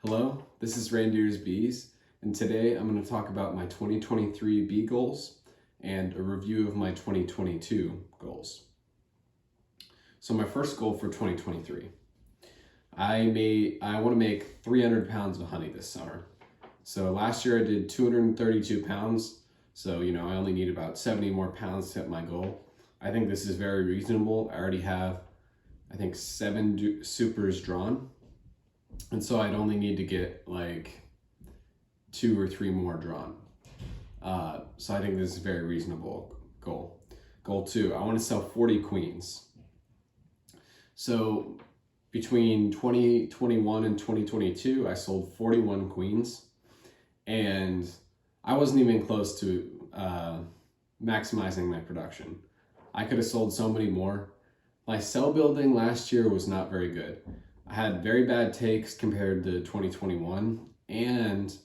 Hello, this is Reindeer's Bees, and today I'm going to talk about my 2023 bee goals and a review of my 2022 goals. So my first goal for 2023, I want to make 300 pounds of honey this summer. So last year I did 232 pounds, so I only need about 70 more pounds to hit my goal. I think this is very reasonable. I already have, I think, 7 supers drawn. And so I'd only need to get like 2 or 3 more drawn. So I think this is a very reasonable goal. Goal 2, I want to sell 40 queens. So between 2021 and 2022, I sold 41 queens. And I wasn't even close to maximizing my production. I could have sold so many more. My cell building last year was not very good. I had very bad takes compared to 2021, and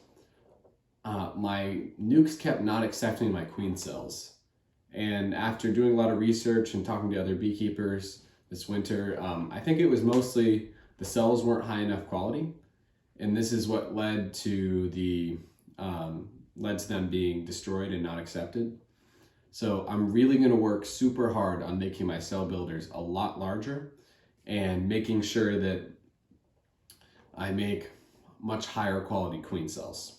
my nucs kept not accepting my queen cells. And after doing a lot of research and talking to other beekeepers this winter, I think it was mostly the cells weren't high enough quality, and this is what led to them being destroyed and not accepted. So I'm really going to work super hard on making my cell builders a lot larger and making sure that I make much higher quality queen cells.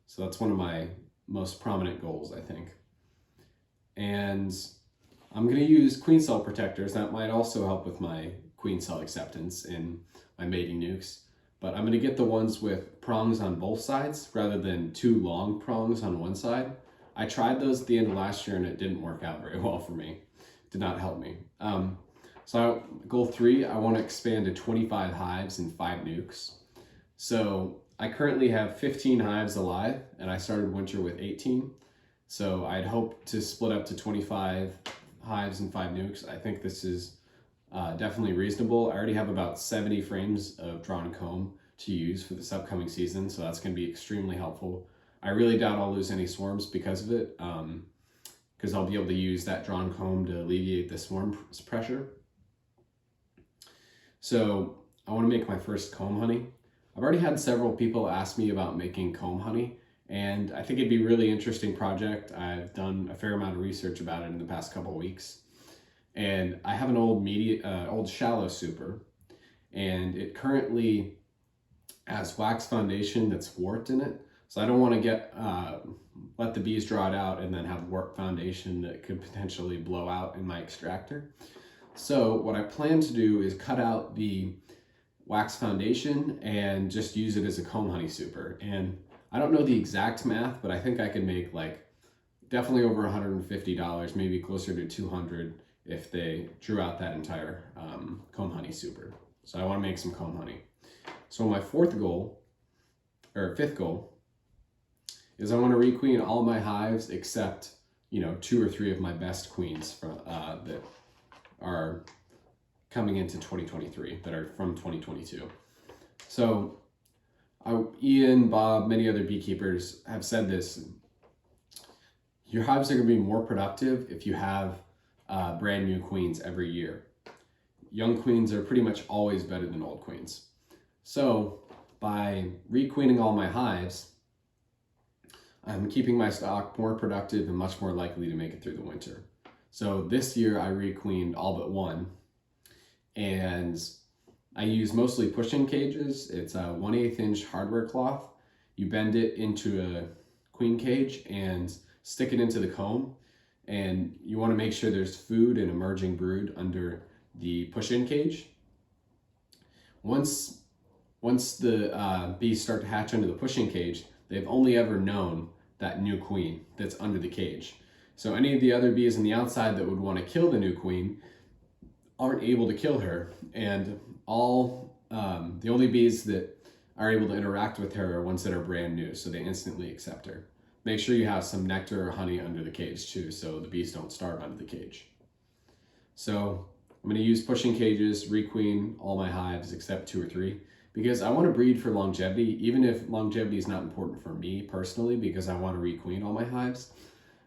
So that's one of my most prominent goals, I think. And I'm going to use queen cell protectors. That might also help with my queen cell acceptance in my mating nucs. But I'm going to get the ones with prongs on both sides rather than 2 long prongs on one side. I tried those at the end of last year and it didn't work out very well for me. It did not help me. So goal 3, I want to expand to 25 hives and 5 nucs. So I currently have 15 hives alive, and I started winter with 18. So I'd hope to split up to 25 hives and 5 nucs. I think this is definitely reasonable. I already have about 70 frames of drawn comb to use for this upcoming season, so that's going to be extremely helpful. I really doubt I'll lose any swarms because of it, because I'll be able to use that drawn comb to alleviate the swarm pressure. So I want to make my first comb honey. I've already had several people ask me about making comb honey, and I think it'd be a really interesting project. I've done a fair amount of research about it in the past couple of weeks. And I have an old shallow super, and it currently has wax foundation that's warped in it. So I don't want to let the bees draw it out and then have warped foundation that could potentially blow out in my extractor. So what I plan to do is cut out the wax foundation and just use it as a comb honey super. And I don't know the exact math, but I think I could make like definitely over $150, maybe closer to $200 if they drew out that entire comb honey super. So I want to make some comb honey. So my fifth goal, is I want to requeen all my hives except 2 or 3 of my best queens that are coming into 2023 that are from 2022. So Ian, Bob, many other beekeepers have said this. Your hives are going to be more productive if you have brand new queens every year. Young queens are pretty much always better than old queens. So by requeening all my hives, I'm keeping my stock more productive and much more likely to make it through the winter. So this year I requeened all but 1, and I use mostly push-in cages. It's a 1/8 inch hardware cloth. You bend it into a queen cage and stick it into the comb, and you want to make sure there's food and emerging brood under the push-in cage. Once the bees start to hatch under the push-in cage, they've only ever known that new queen that's under the cage. So any of the other bees on the outside that would want to kill the new queen aren't able to kill her, and the only bees that are able to interact with her are ones that are brand new, so they instantly accept her. Make sure you have some nectar or honey under the cage too, so the bees don't starve under the cage. So I'm going to use pushing cages, requeen all my hives except 2 or 3, because I want to breed for longevity, even if longevity is not important for me personally, because I want to requeen all my hives.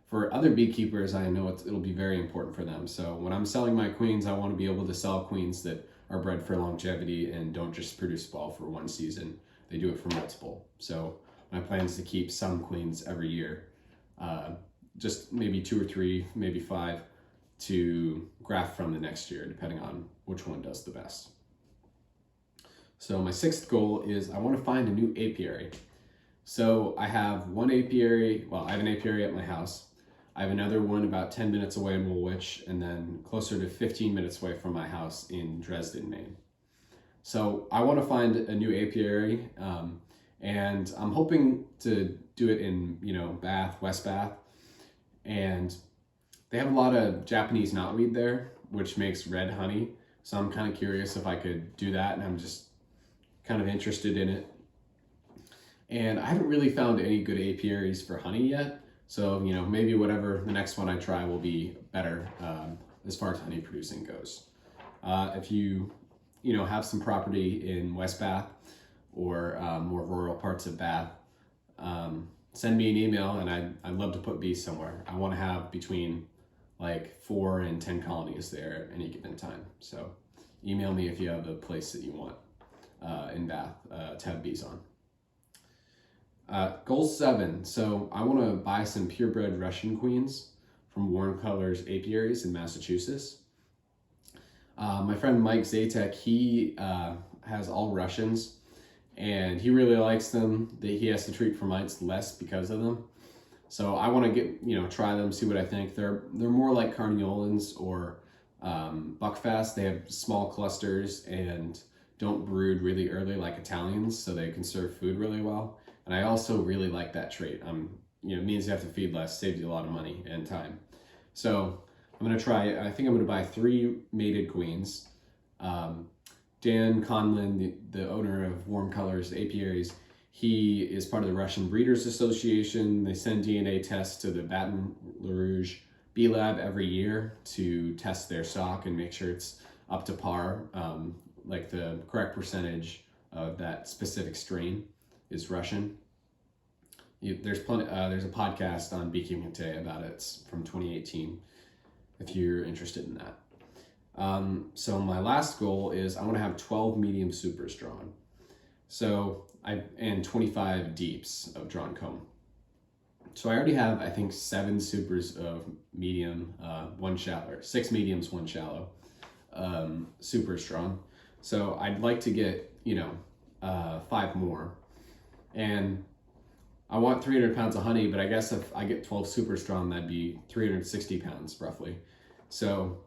For other beekeepers, I know it'll be very important for them. So when I'm selling my queens, I want to be able to sell queens that are bred for longevity and don't just produce ball for one season. they do it for multiple. So my plan is to keep some queens every year, just maybe 2 or 3, maybe 5 to graft from the next year, depending on which one does the best. So my 6th goal is I want to find a new apiary. So I have one apiary, well, I have an apiary at my house. I have another one about 10 minutes away in Woolwich, and then closer to 15 minutes away from my house in Dresden, Maine. So I want to find a new apiary, and I'm hoping to do it in, Bath, West Bath. And they have a lot of Japanese knotweed there, which makes red honey. So I'm kind of curious if I could do that, and I'm just kind of interested in it. And I haven't really found any good apiaries for honey yet. So, maybe whatever the next one I try will be better as far as honey producing goes. If you, have some property in West Bath or more rural parts of Bath, send me an email, and I'd love to put bees somewhere. I want to have between like 4 and 10 colonies there at any given time. So email me if you have a place that you want in Bath to have bees on. Goal 7. So I want to buy some purebred Russian queens from Warm Colors apiaries in Massachusetts. My friend Mike Zatek, he has all Russians, and he really likes them. He has to treat for mites less because of them. So I want to get, try them, see what I think. They're more like Carniolans or Buckfast. They have small clusters and don't brood really early like Italians, so they conserve food really well. And I also really like that trait. It means you have to feed less, saves you a lot of money and time. So I'm gonna try, I think I'm gonna buy 3 mated queens. Dan Conlin, the owner of Warm Colors Apiaries, he is part of the Russian Breeders Association. They send DNA tests to the Baton Rouge Bee Lab every year to test their stock and make sure it's up to par, like the correct percentage of that specific strain is Russian. There's a podcast on Beekeeping today about it. It's from 2018, if you're interested in that. So my last goal is I want to have 12 medium supers drawn. So and 25 deeps of drawn comb. So I already have, I think, 7 supers of medium, 1 shallow, 6 mediums, 1 shallow, supers drawn. So I'd like to get, 5 more. And I want 300 pounds of honey, but I guess if I get 12 supers drawn, that'd be 360 pounds roughly. So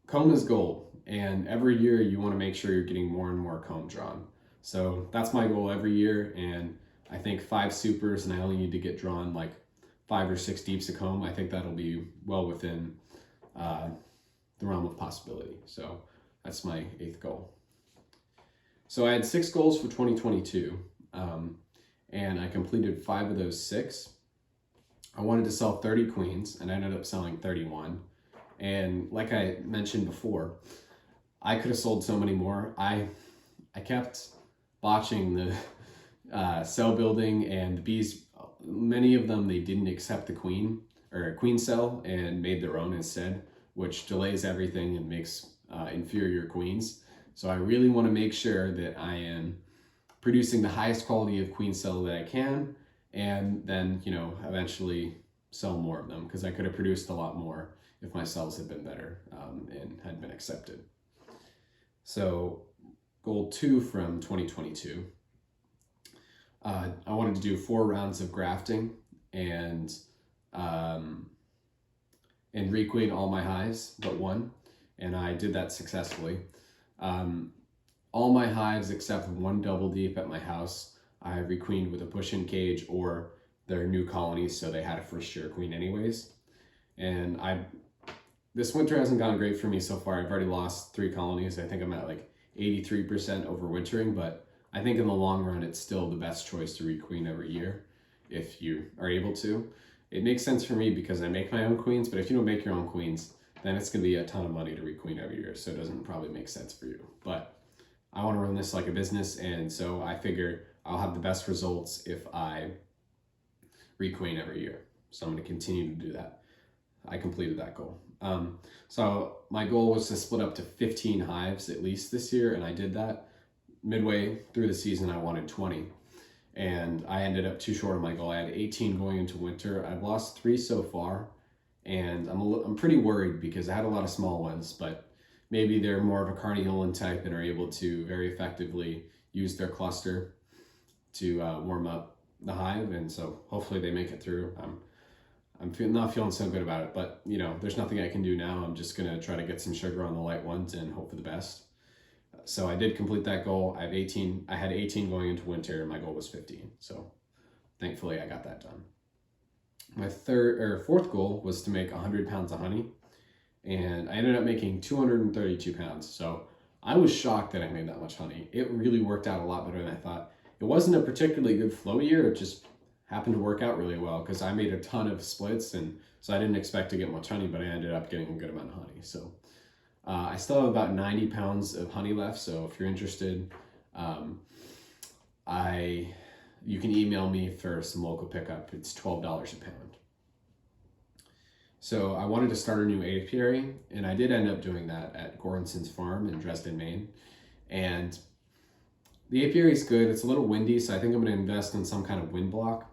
comb is gold, and every year you want to make sure you're getting more and more comb drawn. So that's my goal every year, and I think 5 supers, and I only need to get drawn like 5 or 6 deeps of comb. I think that'll be well within the realm of possibility. So that's my 8th goal. So I had 6 goals for 2022. And I completed 5 of those 6. I wanted to sell 30 queens, and I ended up selling 31. And like I mentioned before, I could have sold so many more. I kept botching the cell building, and the bees, many of them, they didn't accept the queen or queen cell and made their own instead, which delays everything and makes inferior queens. So I really want to make sure that I am producing the highest quality of queen cell that I can, and then, eventually sell more of them, because I could have produced a lot more if my cells had been better and had been accepted. So goal 2 from 2022, I wanted to do 4 rounds of grafting and requeen all my hives but 1, and I did that successfully. All my hives except 1 double deep at my house, I requeened with a push-in cage, or they're new colonies, so they had a first-year queen anyways. And this winter hasn't gone great for me so far. I've already lost 3 colonies. I think I'm at like 83% overwintering, but I think in the long run, it's still the best choice to requeen every year if you are able to. It makes sense for me because I make my own queens, but if you don't make your own queens, then it's gonna be a ton of money to requeen every year, so it doesn't probably make sense for you. But I want to run this like a business, and so I figure I'll have the best results if I requeen every year. So I'm going to continue to do that. I completed that goal. So my goal was to split up to 15 hives at least this year, and I did that. midway through the season, I wanted 20. And I ended up too short of my goal. I had 18 going into winter. I've lost 3 so far, and I'm pretty worried because I had a lot of small ones, but maybe they're more of a carniolan type and are able to very effectively use their cluster to warm up the hive, and so hopefully they make it through. I'm not feeling so good about it, but you know, there's nothing I can do now. I'm just gonna try to get some sugar on the light ones and hope for the best. So I did complete that goal. I had 18 going into winter, and my goal was 15. So thankfully I got that done. My fourth goal was to make 100 pounds of honey, and I ended up making 232 pounds. So I was shocked that I made that much honey. It really worked out a lot better than I thought. It wasn't a particularly good flow year. It just happened to work out really well because I made a ton of splits, and so I didn't expect to get much honey, but I ended up getting a good amount of honey. So I still have about 90 pounds of honey left, so if you're interested, you can email me for some local pickup. It's $12 a pound. So I wanted to start a new apiary, and I did end up doing that at Gorenson's farm in Dresden, Maine. And the apiary is good. It's a little windy, so I think I'm going to invest in some kind of wind block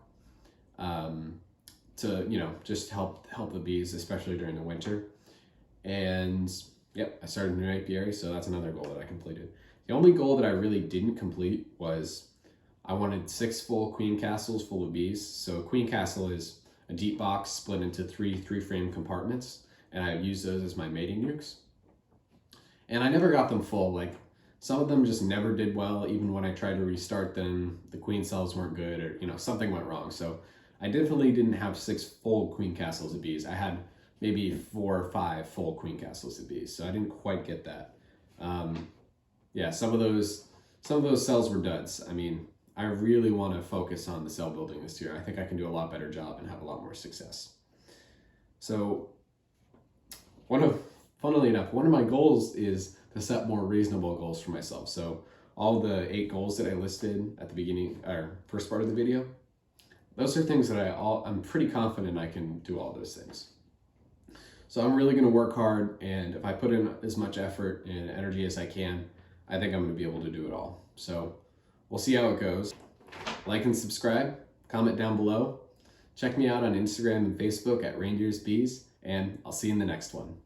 to, you know, just help the bees, especially during the winter. And yep, I started a new apiary, so that's another goal that I completed. The only goal that I really didn't complete was I wanted 6 full queen castles full of bees. So a queen castle is a deep box split into 3 frame compartments, and I used those as my mating nucs. And I never got them full. Like, some of them just never did well. Even when I tried to restart them, the queen cells weren't good, or you know, something went wrong. So I definitely didn't have 6 full queen castles of bees. I had maybe 4 or 5 full queen castles of bees, so I didn't quite get that. Yeah, some of those cells were duds. I mean, I really want to focus on the cell building this year. I think I can do a lot better job and have a lot more success. So funnily enough, one of my goals is to set more reasonable goals for myself. So all the 8 goals that I listed at the beginning, or first part of the video, those are things that I'm pretty confident I can do all those things. So I'm really going to work hard, and if I put in as much effort and energy as I can, I think I'm going to be able to do it all. So we'll see how it goes. Like and subscribe, comment down below. Check me out on Instagram and Facebook at Reindeers Bees, and I'll see you in the next one.